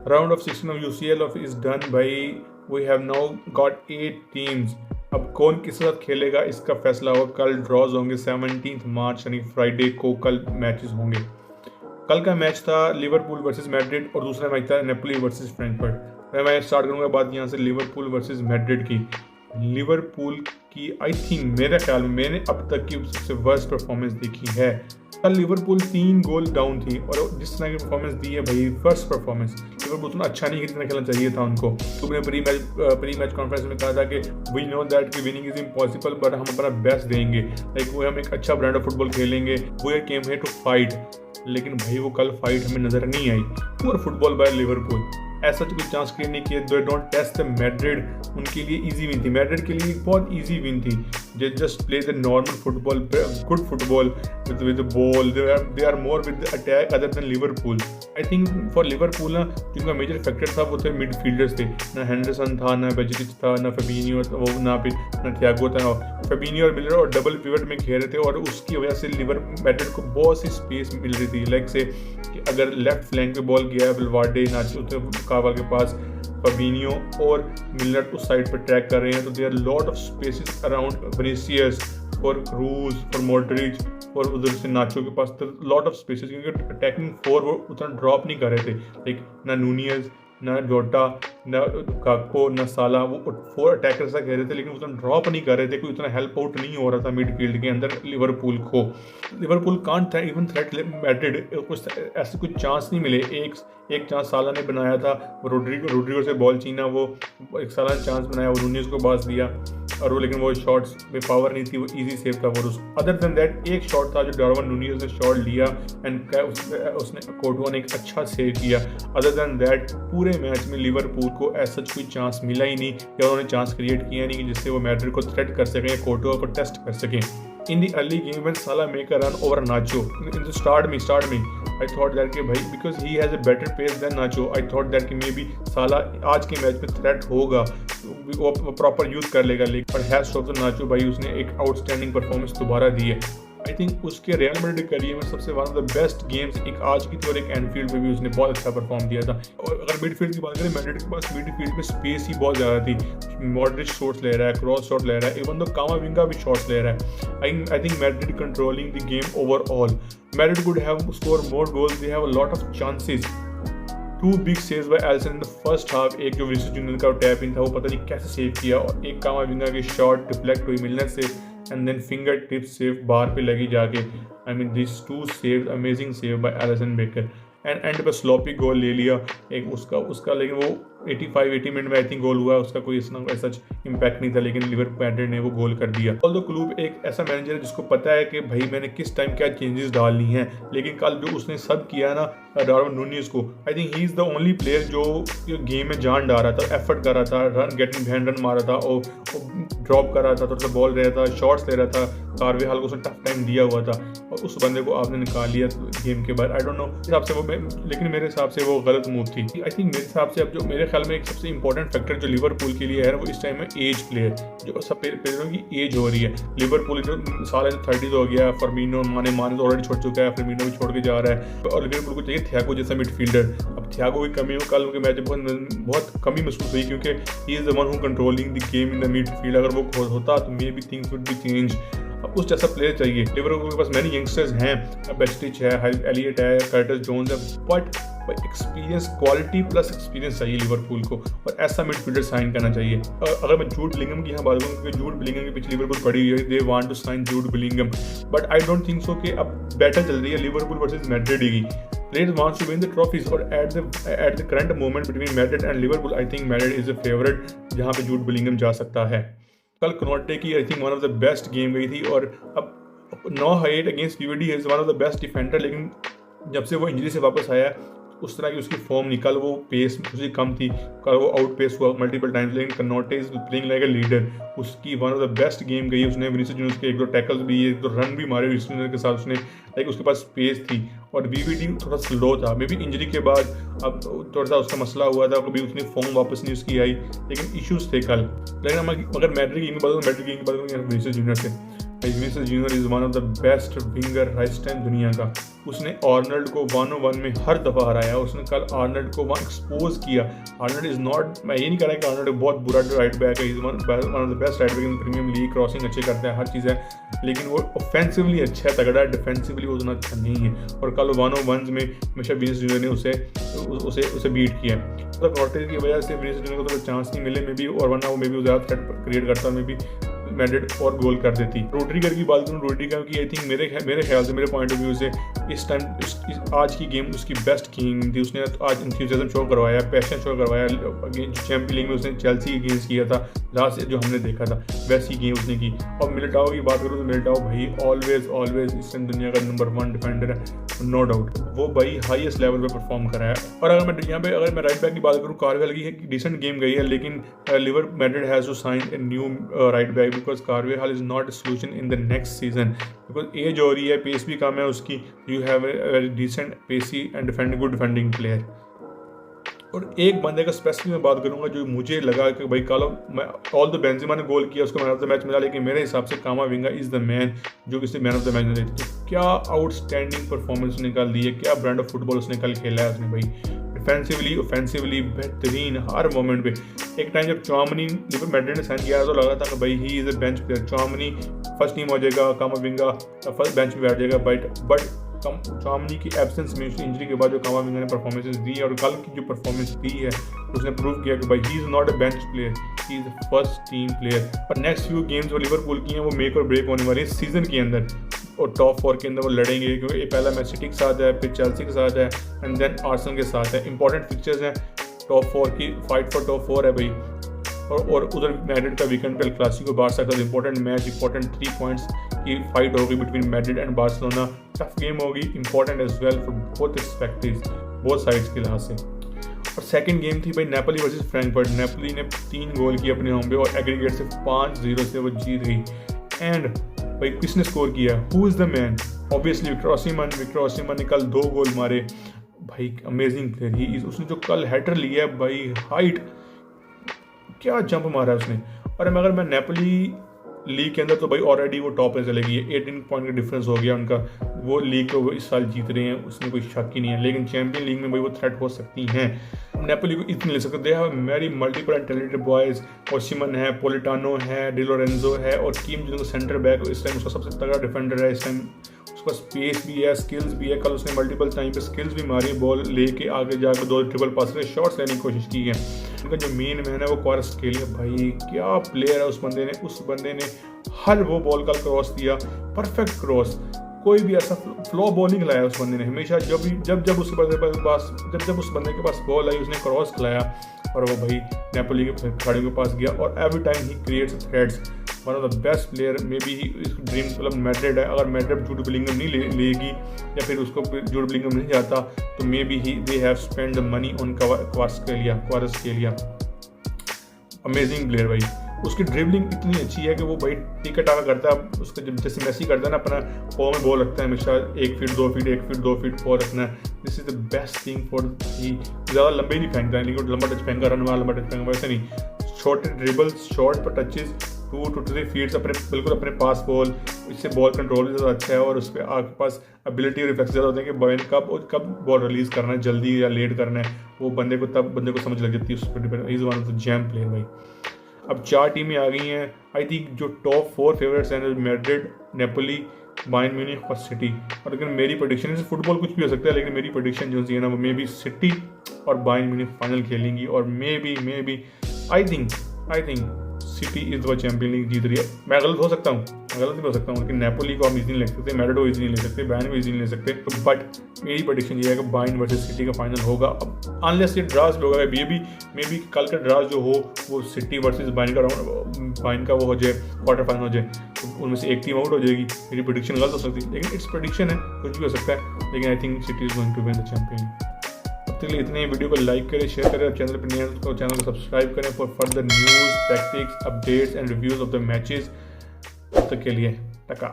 Round of 16 of UCL of is done भाई। We have now got 8 teams. अब कौन किसके साथ खेलेगा इसका फैसला होगा। कल ड्रॉज होंगे 17 मार्च यानी फ्राइडे को कल मैचेस होंगे। कल का मैच था लिवरपूल वर्सेस मैड्रिड और दूसरा मैच था नेपोली वर्सेस फ्रैंकफर्ट। मैं स्टार्ट करूंगा बात यहाँ से लिवरपूल वर्सेस मैड्रिड की। लिवरपूल की आई थिंक मेरे ख्याल में मैंने अब तक की सबसे वर्स्ट परफॉर्मेंस देखी है। कल लिवरपूल 3 गोल डाउन थी और जिस तरह की परफॉर्मेंस दी है भाई, फर्स्ट परफॉर्मेंस लिवरपूल उतना अच्छा नहीं खेलना चाहिए था उनको। तुमने प्री मैच कॉन्फ्रेंस में कहा था कि वी नो दैट कि विनिंग इज इम्पॉसिबल बट हम अपना बेस्ट देंगे, लाइक वो हम एक अच्छा ब्रांड ऑफ फुटबॉल खेलेंगे, we came here to fight. लेकिन भाई वो कल फाइट हमें नजर नहीं आई। पुअर फुटबॉल बाय लिवरपूल, ऐसा कोई चांस क्रिएट नहीं किया। They don't test the Madrid, उनके लिए इजी विन थी। मैड्रिड के लिए बहुत इजी विन थी। They just play the normal football, good football with the ball. They are more with the attack other than Liverpool. I think for Liverpool ना जिनका major factor था वो थे मिडफील्डर्स थे। ना हेंडरसन था, ना बेजिच था, ना फेबिनियो, वो ना थियागो था। फेबिनियो और मिलर और डबल पिवट में खेल रहे थे और उसकी वजह से मैड्रिड को बहुत सी स्पेस मिल रही थी। लाइक से कि अगर लेफ्ट फ्लैंक पे बॉल गया बिलवार्डे नाचो कावाल के पास, फबिनियो और मिलर उस साइड पर ट्रैक कर रहे हैं, तो there lot of spaces around Vinicius, for Kroos, for Modric, और उधर से नाचो के पास लॉट ऑफ स्पेसेस, क्योंकि अटैकिंग फोर वो उतना ड्रॉप नहीं कर रहे थे। लाइक ना नूनियस, ना जोटा, ना काको, ना साला, वो 4 अटैकर सा कह रहे थे लेकिन उतना ड्रॉप नहीं कर रहे थे। कोई उतना हेल्प आउट नहीं हो रहा था मिडफील्ड के अंदर लिवरपूल को। Liverpool can't even threat Madrid, कुछ ऐसे कुछ चांस नहीं मिले। एक चांस साला ने बनाया था, रोड्रिगो से बॉल छीना, वो एक साला ने चांस बनाया, वो नूनियस को पास दिया और वो, लेकिन वो शॉट्स में पावर नहीं थी, वो इजी सेव था। और अदर देन दैट एक शॉट था जो डार्विन नूनियस ने शॉट लिया एंड उसने कोर्टवा ने एक अच्छा सेव किया। अदर देन दैट पूरे मैच में लिवरपूल को ऐसा कोई चांस मिला ही नहीं या उन्होंने चांस क्रिएट किया नहीं कि जिससे वो मैड्रिड को थ्रेट कर सकें या कोर्टवा को टेस्ट कर सकें। In the early game when Salah make a run over Nacho, in the start me, I thought that कि भाई because he has a better pace than Nacho, I thought that कि maybe Salah आज के match में threat होगा, वो proper use कर लेगा। लेकिन हैट्स ऑफ द नाचो भाई, उसने एक आउटस्टैंडिंग परफॉर्मेंस दोबारा दी है। आई थिंक उसके रियल मैड्रिड करियर में सबसे one of the best games एक आज की थी और एक एनफील्ड में भी उसने बहुत अच्छा परफॉर्म दिया था। और अगर मिडफील्ड की बात करें, मैड्रिड के पास मिडफील्ड में स्पेस ही बहुत ज़्यादा थी। मॉडरिच शॉट्स ले रहा है, क्रॉस शॉट ले रहा है, इवन दो कामाविंगा भी शॉट्स ले रहा है। I think Madrid controlling the game overall. Madrid could have score more goals, they have a lot of chances. 2 big saves by Alisson in the first half. एक जो Vinicius junior का tap in था वो पता नहीं कैसे save किया, और एक कामाविंगा की शॉट डिफ्लेक्ट हुई मिलर से and then finger tip save bar पे लगी जाके। I mean this 2 saves, amazing save by Alisson Becker. End पे स्लॉपी गोल ले लिया एक उसका लेकिन वो 80 मिनट में आई थिंक गोल हुआ, उसका कोई ऐसा इम्पैक्ट नहीं था, लेकिन लिवरपूल मैड्रिड ने वो गोल कर दिया। ऑल्दो क्लूब एक ऐसा मैनेजर है जिसको पता है कि भाई मैंने किस टाइम क्या चेंजेस डालनी है, लेकिन कल जो उसने सब किया ना डार्विन नूनियस को, I think he is the only player जो गेम में जान डाल रहा था, एफर्ट कर रहा था, रन गेटिंग हैंड रन मार रहा था और ड्रॉप कर रहा था, थोड़ा सा बॉल रहा था, शॉट्स ले रहा था। कार्वे हाल को उसने टफ टाइम दिया हुआ था और उस बंदे को आपने निकाल लिया गेम के बाद। आई डोंट नो हिसाब से वो, लेकिन मेरे हिसाब से वो गलत मूव थी। आई थिंक मेरे हिसाब से अब जो मेरे ख्याल में एक सबसे इंपॉर्टेंट फैक्टर जो लिवरपूल के लिए है वो इस टाइम में एज प्लेयर, जो सब प्लेयरों की एज हो रही है। लिवरपूल जो साल 30 हो गया, फर्मिनो माने तो ऑलरेडी छोड़ चुका है, फर्मिनो भी छोड़ के जा रहा है और लिवरपूल को चाहिए थियागो जैसा मिडफील्डर। अब थियागो की कमी हो, कल उनके मैच में बहुत कमी महसूस हुई क्योंकि he is the one who controlling the game in the midfield. अगर वो होता तो may B things would be change. अब उस जैसा प्लेयर चाहिए। लिवरपूल के पास मैनी यंगस्टर्स हैं, बेस्टिच है, एलियट है, कर्टिस जोन्स है, but experience, quality plus experience चाहिए लिवरपूल को और ऐसा मिडफील्डर साइन करना चाहिए। अगर मैं जूड बिलिंगम की यहाँ बात करूँ, क्योंकि जूड बिलिंगम के पीछे लिवरपूल पड़ी हुई है, they want to sign Jude Bellingham, but I don't think so कि अब बैटल चल रही है लिवरपूल वर्सेस मैड्रिड की। Players wants to win the trophies और at the current moment between Madrid and Liverpool, I think Madrid is a favorite जहाँ पे जूड बिलिंगम जा सकता है। कल कनोटे की I think one of the best game गई थी और अब 9-8 against PVD is one of the best defender, लेकिन जब से वो इंजरी से वापस आया उस तरह की उसकी फॉर्म निकल, वो पेस उसकी कम थी, कल वो आउट पेस हुआ मल्टीपल टाइम्स, लेकिन Konate is playing like a leader. उसकी one of the best game गई, उसने विनीसियस जूनियर के 1-2 टैकल्स भी, 1-2 रन भी मारे विनीसियस जूनियर के साथ, उसने लाइक उसके पास स्पेस थी और वीवीडी थोड़ा स्लो था, मे बी इंजरी के बाद अब थोड़ा सा उसका मसला हुआ था, कभी उसने फॉर्म वापस नहीं उसकी आई, लेकिन इश्यूज थे कल। लेकिन अगर मैड्रिड की बात करूँ, मैड्रिड की बात करूँ विनीसियस जूनियर से, Vinicius junior is one of the best winger इस टाइम दुनिया का। उसने आर्नल्ड को 1-on-1 में हर दफ़ा हराया। उसने कल आर्नल्ड को वहाँ एक्सपोज किया। आर्नल्ड इज़ नॉट, मैं ये नहीं कह रहा कि आर्नल्ड बहुत बुरा राइट बैक है, is one of the best right back in Premier League, crossing अच्छे करता है, हर चीज़ है, लेकिन वो ऑफेंसिवली अच्छा है, तगड़ा है, डिफेंसिवली वो उतना अच्छा नहीं है। और कल 1-on-1 में हमेशा विनीसियस जूनियर ने उसे बीट किया। तो कॉर्टेज की वजह से विनीसियस जूनियर को तो चांस नहीं मिले मे बी, और वरना वो मे बी ज़्यादा थ्रेट क्रिएट करता, मे बी मैड्रिड और गोल कर देती। रोड्रिगर की बात करूँ, रोड्रिगर की आई थिंक मेरे ख्याल से, मेरे पॉइंट ऑफ व्यू से इस टाइम आज की गेम उसकी बेस्ट गेम थी। उसने आज इंथ्यूसियाज्म शो करवाया, पैशन शो करवाया। चैंपियंस लीग में उसने चेल्सी अगेंस्ट किया था लास्ट, जो हमने देखा था वैसी गेम उसने की। और मिलिटाओ की बात करूँ तो मिलिटाओ भाई ऑलवेज इस टाइम दुनिया का नंबर 1 डिफेंडर है, नो डाउट। वो भाई हाईएस्ट लेवल पे परफॉर्म करा है। और अगर मैं राइट बैक की बात करूँ, कार्वेल की डिसेंट गेम गई है, लेकिन Real Madrid has to sign a new right back because Carvajal is not a solution in the next season, because age हो रही है, पेस भी कम है उसकी। You have a decent pacey and good defending player. और एक बंदे का स्पेसिफिक मैं बात करूंगा जो मुझे लगा कि भाई कल ऑल द बेंजेमा ने गोल किया, उसको मैन ऑफ द मैच मिला, लेकिन मेरे हिसाब से कामाविंगा इज द मैन जो किसी मैन ऑफ द मैच ने दी। क्या आउटस्टैंडिंग परफॉर्मेंस निकाल दी है, क्या ब्रांड ऑफ फुटबॉल उसने कल खेला है उसने भाई, डिफेंसिवली ऑफेंसिवली बेहतरीन हर मोमेंट पे। एक टाइम जब चौमनी लिवर मैड्रिड ने साइन किया तो लगा था कि भाई he is a bench player, Tchouameni first team हो जाएगा, कामाविंगा फर्स्ट बेंच पे बैठ जाएगा, बट चौमनी की एब्सेंस में, उसकी इंजरी के बाद जो कामाविंगा ने परफॉर्मेंसेस दी है और कल की जो परफॉर्मेंस दी है उसने प्रूव किया कि भाई he is not a bench player, he is a first team player. और नेक्स्ट फ्यू गेम्स जो लिवरपूल की हैं वो मेक और ब्रेक होने वाली है सीजन के अंदर, और टॉप 4 के अंदर वो लड़ेंगे, क्योंकि ये पहला मैच सिटी के साथ है, फिर चेल्सी के साथ है, एंड देन आर्सेनल के साथ है। इंपॉर्टेंट फिक्चर्स हैं, टॉप 4 की फाइट फॉर टॉप 4 है भाई। और उधर मैड्रिड का वीकेंड पे एल क्लासिको बार्सा का इंपॉर्टेंट मैच, इंपॉर्टेंट 3 पॉइंट्स की फाइट होगी between Madrid and Barcelona. Tough game होगी, important as well for both perspectives, both sides के लिहाज से। और सेकंड गेम थी भाई नेपोली वर्सेस फ्रैंकफर्ट। नेपोली ने 3 गोल किए अपने होम पे और एग्रीगेट से 5-0 से वो जीत गई। एंड भाई किसने स्कोर किया, who is the man, obviously Victor Osimhen ने कल 2 गोल मारे भाई, अमेजिंग प्लेयर ही। उसने जो कल हैटर लिया है भाई, हाइट क्या जंप मारा है उसने। और अगर मैं नेपोली लीग के अंदर तो भाई ऑलरेडी वो टॉप पे चले गई है, 18 पॉइंट का डिफरेंस हो गया उनका, वो लीग को वो इस साल जीत रहे हैं, उसमें कोई शक ही नहीं है। लेकिन चैंपियन लीग में भाई वो थ्रेट हो सकती हैं, नेपोली को इतने ले सकते। They have very multiple and talented boys, Osimhen है, पोलिटानो है, डी लोरेंजो है, और कीम जो सेंटर बैक इस टाइम उसका सबसे तगड़ा डिफेंडर है इस टाइम, उसका स्पेस भी है, स्किल्स भी है। कल उसने मल्टीपल टाइम पे स्किल्स भी मारी, बॉल लेके आगे जाकर 2 ट्रिपल पास से शॉट्स लेने की कोशिश की है। उनका जो मेन मैन है वो क्वारात्स्केलिया, भाई क्या प्लेयर है उस बंदे ने हर वो बॉल का क्रॉस दिया, परफेक्ट क्रॉस, कोई भी ऐसा फ्लो बॉल नहीं खिलाया उस बंदे ने। हमेशा जब उस बंदे के पास बॉल आई उसने क्रॉस खिलाया, और वो भाई नेपोली के खिलाड़ियों के पास गया, और every time he creates threats. One of the best player, may be dream मतलब मैड्रिड है। अगर मैड्रिड जूड बिलिंगम नहीं लेगी या फिर उसको जूड बिलिंगम नहीं जाता तो may be they have spend the money on Kvaratskhelia. Amazing player भाई, उसकी ड्रिबलिंग इतनी अच्छी है कि वो भाई टिका टाका करता है, उसका जैसे मेसी करता है ना, अपना पाँव में बॉल रखता है हमेशा, 1 फीट 2 फीट 1 फीट 2 फीट पाँव रखना है। This is the best thing for he. ज़्यादा लंबे नहीं फेंकता है, लेकिन लंबा टच फेंका, रन वाला लंबा टच फेंका, वैसे नहीं, छोटे ड्रिबल्स, शॉर्ट पर टचेज, 2 to 3 फीट्स बिल्कुल अपने पास बॉल, इससे बॉल कंट्रोल भी ज़्यादा अच्छा है, और उसके आपके पास एबिलिटी और रिफ्लेक्स ज़्यादा होते हैं कि बॉल कब बॉल रिलीज़ करना है, जल्दी या लेट करना है, वो बंदे को समझ लग जाती है, उस पर depend. Is one of the jam player भाई। अब 4 टीमें आ गई हैं, आई थिंक जो टॉप 4 फेवरेट्स हैं, मैड्रिड, नेपोली, बायर्न म्यूनिख और सिटी। और लेकिन मेरी प्रेडिक्शन, जैसे फुटबॉल कुछ भी हो सकता है, लेकिन मेरी प्रेडिक्शन जो है ना वो मे बी सिटी और बायर्न म्यूनिख फाइनल खेलेंगी, और maybe I think City इस बार चैंपियन लीग जीत रही है। मैं गलत हो सकता हूँ, गलत भी हो सकता हूँ, लेकिन नेपोली को हम इजीली ले सकते, मैड्रिड को इजीली ले सकते, बायर्न को इजीली ले सकते, बट मेरी प्रेडिक्शन ये है कि बायर्न वर्सेस सिटी का फाइनल होगा। अब अनलेस ये ड्रास भी होगा, ये भी मे बी कल का ड्रास जो हो वो सिटी वर्सेस बायर्न का वो हो जाए, क्वार्टर फाइनल हो जाए, तो उनमें से एक टीम आउट हो जाएगी। मेरी प्रेडिक्शन गलत हो सकती है, लेकिन इट्स प्रेडिक्शन है, कुछ भी हो सकता है, लेकिन I think City is going to win the champion. तब तक इतने वीडियो को लाइक करें, शेयर करें, चैनल पर नए तो चैनल को सब्सक्राइब करें for further news, tactics, updates and reviews of the matches. तब तक के लिए टका।